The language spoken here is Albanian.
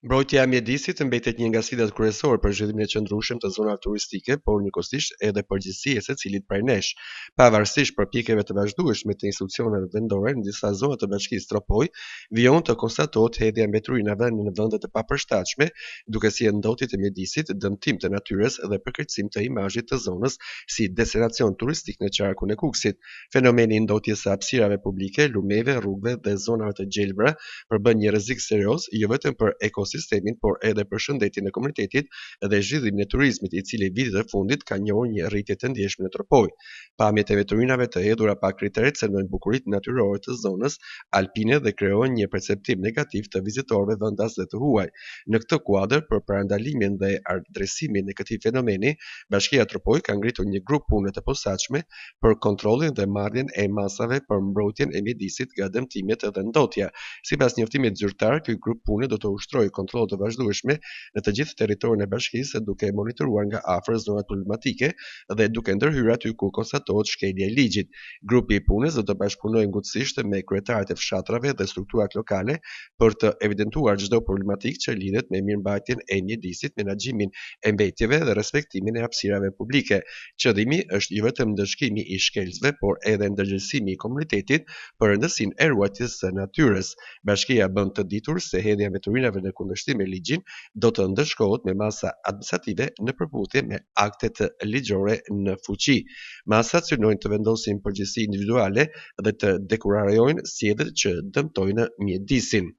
Mbrojtja e mjedisit mbetet një nga sfidat kryesore për zhvillimin e qëndrueshëm të zonave turistike, por njëkohësisht edhe përgjegjësi e secilit prej nesh. Pavarësisht përpjekjeve të vazhdueshme të institucioneve vendore në disa zona të bashkisë Tropoj, vijon të konstatohet hedhja e mbeturinave në vende të papërshtatshme, duke si ndotje të mjedisit, dëmtim të natyrës dhe përkeqësim të imazhit të zonës si destinacion turistik në qarkun e Kukësit. Fenomeni i ndotjes së hapësirave publike, lumeve, rrugëve dhe zonave të gjelbra përbën një rrezik serioz jo vetëm për ekosistemin, por edhe për shëndetin e komunitetit dhe zhvillimin e turizmit, i cili vitet e fundit ka njohur një rritje të ndjeshme në Tropoj. Pamjet e veturinave të hedhura pa kriteret cënojnë bukuritë natyrore të zonës alpine dhe krijojnë një perceptim negativ të vizitorëve vendas dhe të huaj. Në këtë kuadër, për parandalimin dhe adresimin e këtij fenomeni, Bashkia Tropoj ka ngritur një grup pune të posaçme për kontrollin dhe marrjen e masave për mbrojtjen e mjedisit nga dëmtimet dhe ndotja. Sipas njoftimit zyrtar, ky grup pune do të ushtrojë kontrolle të vazhdueshme në të gjithë territorin e bashkisë, duke monitoruar nga afër zonat problematike dhe duke ndërhyrë aty ku konstatohet shkelje e ligjit. Grupi i punës do të bashkëpunojë ngutësisht me kryetarët e fshatrave dhe strukturat lokale për të evidentuar çdo problematikë që lidhet me mirëmbajtjen e mjedisit, menaxhimin e mbetjeve dhe respektimin e hapësirave publike. Qëllimi është jo vetëm ndëshkimi i shkelcëve, por edhe ndërgjegjësimi i komunitetit për rëndësinë e ruajtjes së natyrës. Bashkia bën të ditur se hedhja e veturinave në kundërshtim me ligjin do të ndëshkohet me masa administrative në përputhje me aktet ligjore në fuqi. Masat synojnë të vendosin përgjegjësi individuale dhe të dekurajojnë sjelljet që dëmtojnë mjedisin.